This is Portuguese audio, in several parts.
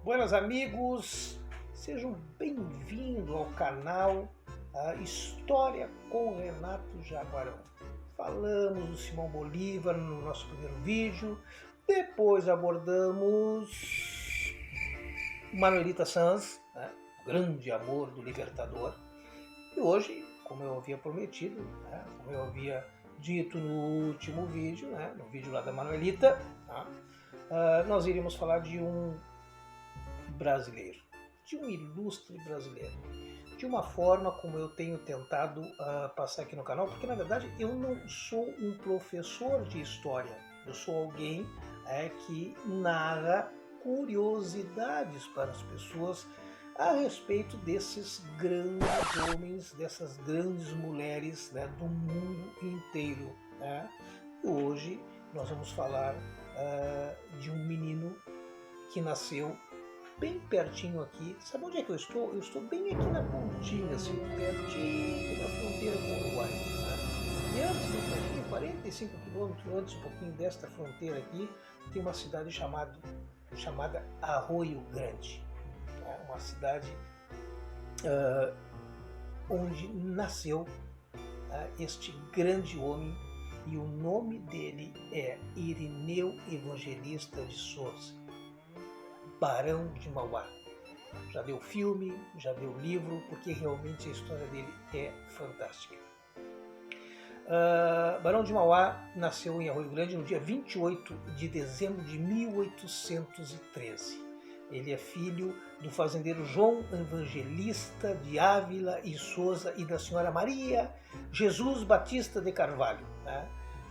Buenas amigos, sejam bem-vindos ao canal História com Renato Jaguarão. Falamos do Simão Bolívar no nosso primeiro vídeo, depois abordamos Manuelita Sanz, o grande amor do libertador, e hoje, como eu havia prometido, como eu havia dito no último vídeo, no vídeo lá da Manuelita, nós iríamos falar de um brasileiro, de um ilustre brasileiro, de uma forma como eu tenho tentado passar aqui no canal, porque na verdade eu não sou um professor de história, eu sou alguém que narra curiosidades para as pessoas a respeito desses grandes homens, dessas grandes mulheres do mundo inteiro. E hoje nós vamos falar de um menino que nasceu bem pertinho aqui. Sabe onde é que eu estou? Eu estou bem aqui na pontinha, assim, pertinho da fronteira com o Uruguai. E antes, um pouquinho, 45 quilômetros antes, um pouquinho desta fronteira aqui, tem uma cidade chamada Arroio Grande. Uma cidade onde nasceu este grande homem, e o nome dele é Irineu Evangelista de Souza, Barão de Mauá. Já deu filme, já deu livro, porque realmente a história dele é fantástica. Barão de Mauá nasceu em Arroio Grande no dia 28 de dezembro de 1813. Ele é filho do fazendeiro João Evangelista de Ávila e Souza e da senhora Maria Jesus Batista de Carvalho.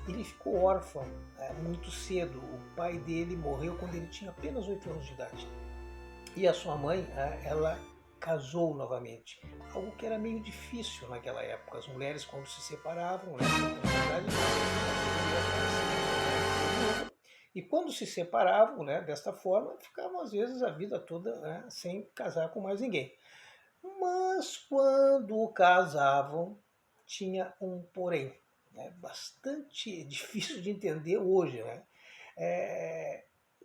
Ele ficou órfão muito cedo. O pai dele morreu quando ele tinha apenas 8 anos de idade. E a sua mãe, ela casou novamente, algo que era meio difícil naquela época. As mulheres, quando se separavam, e quando se separavam, desta forma, ficavam às vezes a vida toda sem casar com mais ninguém. Mas quando casavam, tinha um porém, bastante difícil de entender hoje.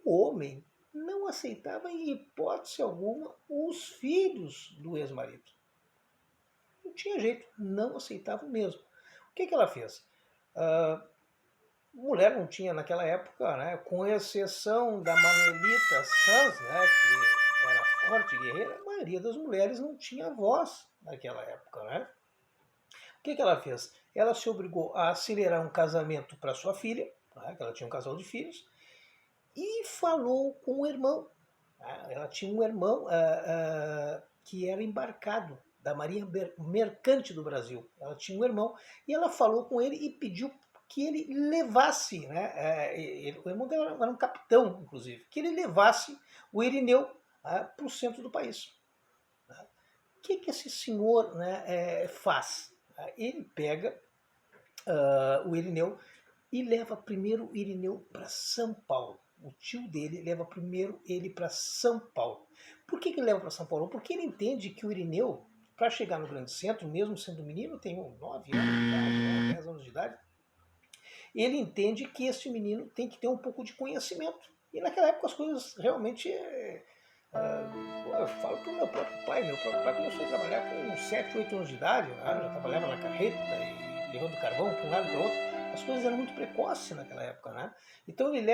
O homem não aceitava em hipótese alguma os filhos do ex-marido. Não tinha jeito, não aceitava mesmo. O que ela fez? Mulher não tinha naquela época, com exceção da Manuelita Sanz, que era forte e guerreira, a maioria das mulheres não tinha voz naquela época. O que ela fez? Ela se obrigou a acelerar um casamento para sua filha, que ela tinha um casal de filhos, e falou com o irmão. Ela tinha um irmão que era embarcado da Marinha Mercante do Brasil. Ela tinha um irmão e ela falou com ele e pediu que ele levasse, o irmão dela era um capitão, inclusive, que ele levasse o Irineu para o centro do país. O que esse senhor faz? Ele pega o Irineu e leva primeiro o Irineu para São Paulo. O tio dele leva primeiro ele para São Paulo. Por que ele leva para São Paulo? Porque ele entende que o Irineu, para chegar no grande centro, mesmo sendo menino, tem 9 anos de idade, 10 anos de idade, ele entende que esse menino tem que ter um pouco de conhecimento. E naquela época as coisas realmente... eu falo para o meu próprio pai começou a trabalhar com 7, 8 anos de idade, já trabalhava na carreta e levando carvão para um lado e para o outro. As coisas eram muito precoces naquela época. Então ele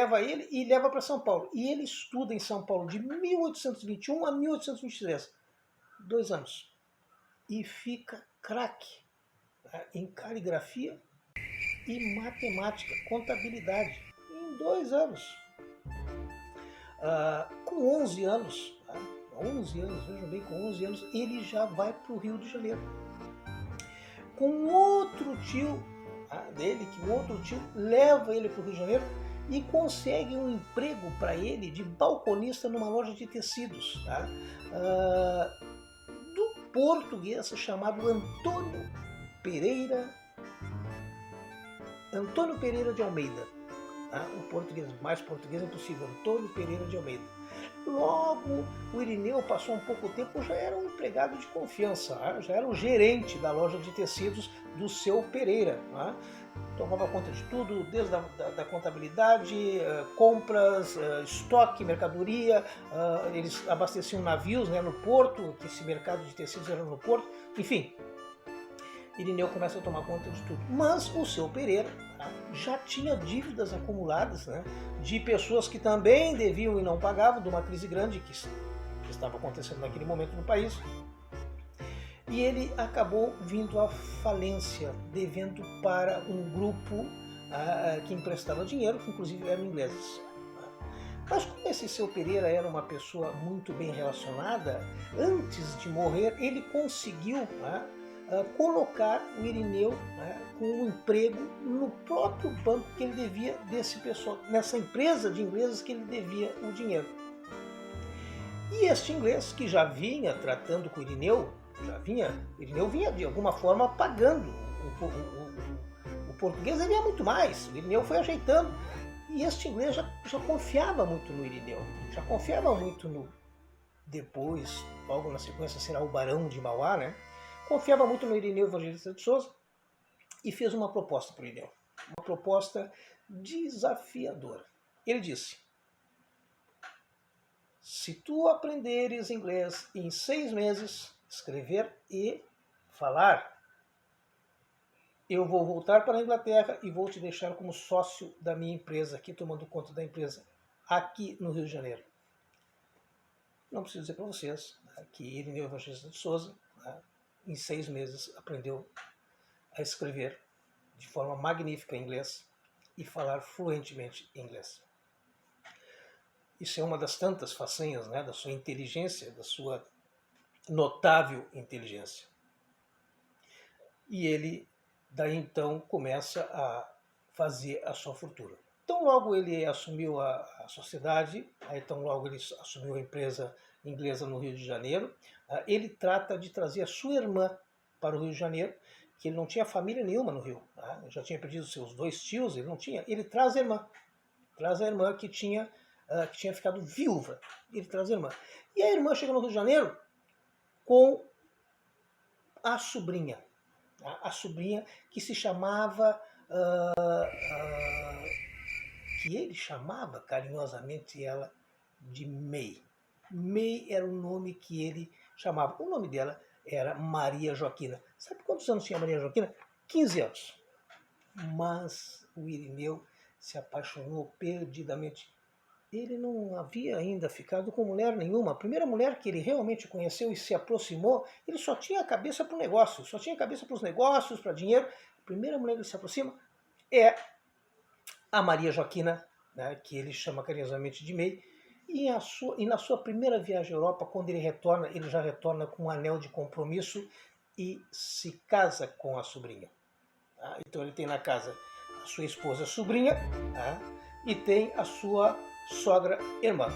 leva para São Paulo. E ele estuda em São Paulo de 1821 a 1823. 2 anos. E fica craque em caligrafia e matemática, contabilidade. Em 2 anos. Com 11 anos, 11 anos, vejam bem, com 11 anos, ele já vai para o Rio de Janeiro. Com outro tio dele, que o outro tio leva ele para o Rio de Janeiro e consegue um emprego para ele de balconista numa loja de tecidos, do português chamado Antônio Pereira de Almeida. O português, mais português é impossível, Antônio Pereira de Almeida. Logo, o Irineu passou um pouco tempo, já era um empregado de confiança, já era o gerente da loja de tecidos do seu Pereira. Tomava conta de tudo, desde da contabilidade, compras, estoque, mercadoria, eles abasteciam navios, né, no porto, que esse mercado de tecidos era no porto, enfim. Irineu começa a tomar conta de tudo. Mas o seu Pereira já tinha dívidas acumuladas, né, de pessoas que também deviam e não pagavam, de uma crise grande que estava acontecendo naquele momento no país. E ele acabou vindo à falência, devendo para um grupo que emprestava dinheiro, que inclusive eram ingleses. Mas como esse seu Pereira era uma pessoa muito bem relacionada, antes de morrer ele conseguiu colocar o Irineu com um emprego no próprio banco que ele devia desse pessoal, nessa empresa de ingleses que ele devia o dinheiro. E este inglês, que já vinha tratando com o Irineu, o Irineu vinha de alguma forma pagando, o português devia muito mais, o Irineu foi ajeitando, e este inglês já confiava muito no Irineu, já confiava muito no, depois, logo na sequência será o Barão de Mauá, né? Confiava muito no Irineu Evangelista de Souza e fez uma proposta para o Irineu, uma proposta desafiadora. Ele disse: se tu aprenderes inglês em 6 meses, escrever e falar, eu vou voltar para a Inglaterra e vou te deixar como sócio da minha empresa, aqui tomando conta da empresa, aqui no Rio de Janeiro. Não preciso dizer para vocês que Irineu Evangelista de Souza, em 6 meses, aprendeu a escrever de forma magnífica em inglês e falar fluentemente inglês. Isso é uma das tantas façanhas, da sua inteligência, da sua notável inteligência. E ele, daí então, começa a fazer a sua fortuna. Então logo ele assumiu a sociedade, então logo ele assumiu a empresa inglesa no Rio de Janeiro, ele trata de trazer a sua irmã para o Rio de Janeiro, que ele não tinha família nenhuma no Rio, ele já tinha perdido seus 2 tios, ele não tinha, ele traz a irmã que tinha ficado viúva, ele traz a irmã. E a irmã chega no Rio de Janeiro com a sobrinha que se chamava, que ele chamava carinhosamente ela de May. May era o nome que ele chamava. O nome dela era Maria Joaquina. Sabe quantos anos tinha Maria Joaquina? 15 anos. Mas o Irineu se apaixonou perdidamente. Ele não havia ainda ficado com mulher nenhuma. A primeira mulher que ele realmente conheceu e se aproximou, ele só tinha a cabeça para o negócio, só tinha a cabeça para os negócios, para dinheiro. A primeira mulher que ele se aproxima é a Maria Joaquina, que ele chama carinhosamente de May. E na sua primeira viagem à Europa, quando ele retorna, ele já retorna com um anel de compromisso e se casa com a sobrinha. Então ele tem na casa a sua esposa sobrinha e tem a sua sogra irmã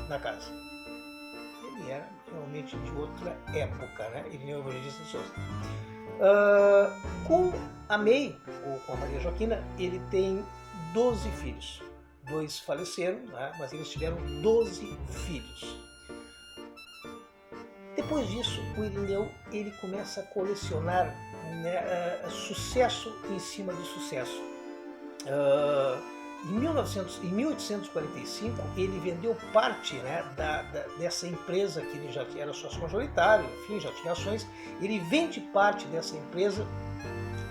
na casa. Ele era realmente de outra época, Ele é o Evangelista de Souza. Com a May, ou com a Maria Joaquina, ele tem 12 filhos. 2 faleceram, mas eles tiveram 12 filhos. Depois disso, o Irineu ele começa a colecionar sucesso em cima de sucesso. Em 1845, ele vendeu parte dessa empresa, que ele já era sócio majoritário, enfim, já tinha ações. Ele vende parte dessa empresa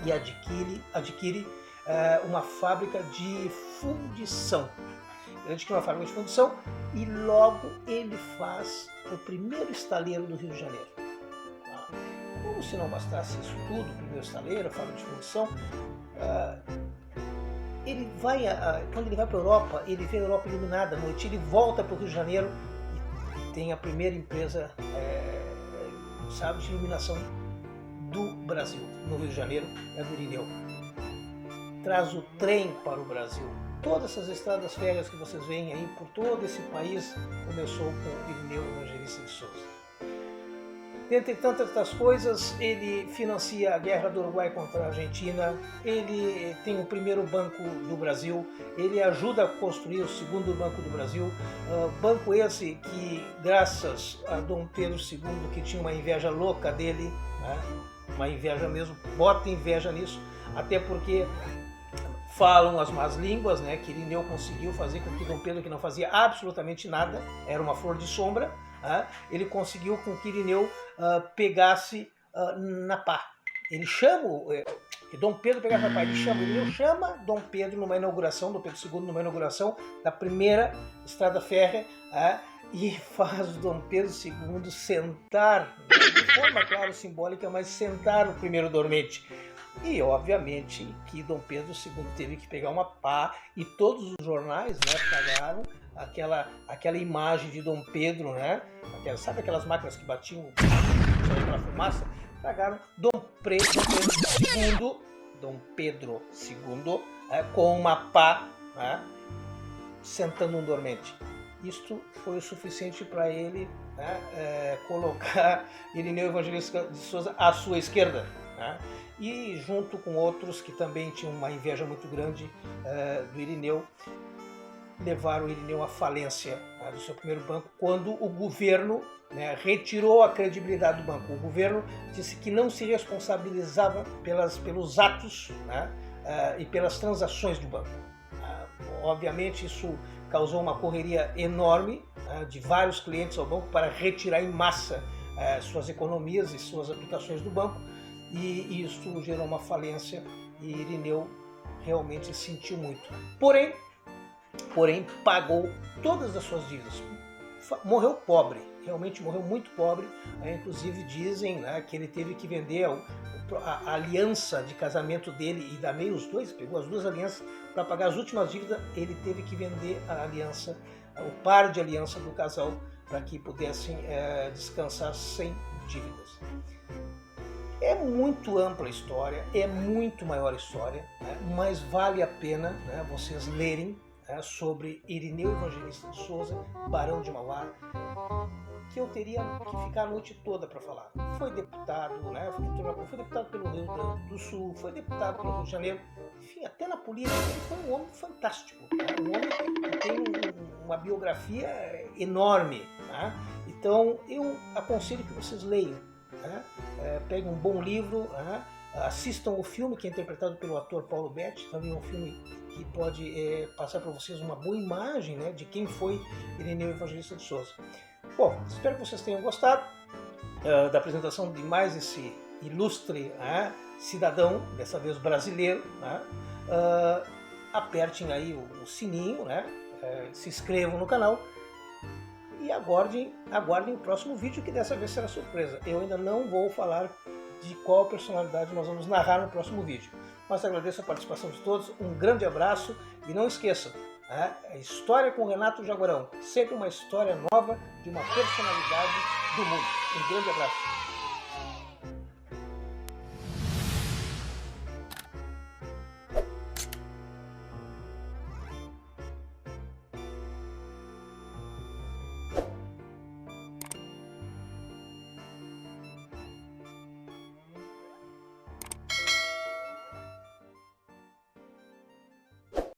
e adquire uma fábrica de fundição. Ele adquire uma fábrica de fundição e logo ele faz o primeiro estaleiro do Rio de Janeiro. Como se não bastasse isso tudo, o primeiro estaleiro, a fábrica de fundição, quando ele vai para a Europa, ele vê a Europa iluminada à noite, ele volta para o Rio de Janeiro e tem a primeira empresa de iluminação do Brasil, no Rio de Janeiro, é do Irineu. Traz o trem para o Brasil. Todas essas estradas férreas que vocês veem aí por todo esse país começou com o Irineu Evangelista de Souza. Dentre tantas outras coisas, ele financia a guerra do Uruguai contra a Argentina, ele tem o primeiro Banco do Brasil, ele ajuda a construir o segundo Banco do Brasil, banco esse que, graças a Dom Pedro II, que tinha uma inveja louca dele, né? Uma inveja mesmo, bota inveja nisso, até porque falam as más línguas, né, que Irineu conseguiu fazer com que Dom Pedro, que não fazia absolutamente nada, era uma flor de sombra, ele conseguiu com que Irineu pegasse na pá. Ele chama, que Dom Pedro pegasse na pá, Irineu chama Dom Pedro numa inauguração, Dom Pedro II numa inauguração da primeira estrada férrea, e faz o Dom Pedro II sentar, de forma, claro, simbólica, mas sentar o primeiro dormente. E, obviamente, que Dom Pedro II teve que pegar uma pá, e todos os jornais, né, pagaram aquela imagem de Dom Pedro, né, sabe aquelas máquinas que batiam aquela fumaça? Pagaram Dom Pedro II com uma pá, né, sentando um dormente. Isto foi o suficiente para ele, né, colocar Irineu Evangelista de Souza à sua esquerda, né? E junto com outros que também tinham uma inveja muito grande do Irineu, levaram o Irineu à falência, do seu primeiro banco, quando o governo, né, retirou a credibilidade do banco. O governo disse que não se responsabilizava pelos atos, né, e pelas transações do banco. Obviamente isso causou uma correria enorme de vários clientes ao banco para retirar em massa suas economias e suas aplicações do banco, e isso gerou uma falência e Irineu realmente sentiu muito. Porém pagou todas as suas dívidas. Morreu pobre, realmente morreu muito pobre. Inclusive dizem, né, que ele teve que vender a aliança de casamento dele e da meio os dois, pegou as duas alianças para pagar as últimas dívidas. Ele teve que vender a aliança, o par de aliança do casal, para que pudessem descansar sem dívidas. É muito ampla a história, é muito maior a história, né, mas vale a pena, né, vocês lerem sobre Irineu Evangelista de Souza, Barão de Mauá, que eu teria que ficar a noite toda para falar. Foi deputado, né, foi deputado pelo Rio Grande do Sul, foi deputado pelo Rio de Janeiro, enfim, até na política ele foi um homem fantástico, né, um homem que tem uma biografia enorme, né? Então eu aconselho que vocês leiam, né? Peguem um bom livro, né? Assistam o filme que é interpretado pelo ator Paulo Betti, também é um filme que pode passar para vocês uma boa imagem, né, de quem foi Irineu Evangelista de Souza. Bom, espero que vocês tenham gostado da apresentação de mais esse ilustre cidadão, dessa vez brasileiro, né? Apertem aí o sininho, né? Se inscrevam no canal e aguardem o próximo vídeo, que dessa vez será surpresa. Eu ainda não vou falar de qual personalidade nós vamos narrar no próximo vídeo. Mas agradeço a participação de todos, um grande abraço e não esqueçam, a História com Renato Jaguarão, sempre uma história nova de uma personalidade do mundo. Um grande abraço.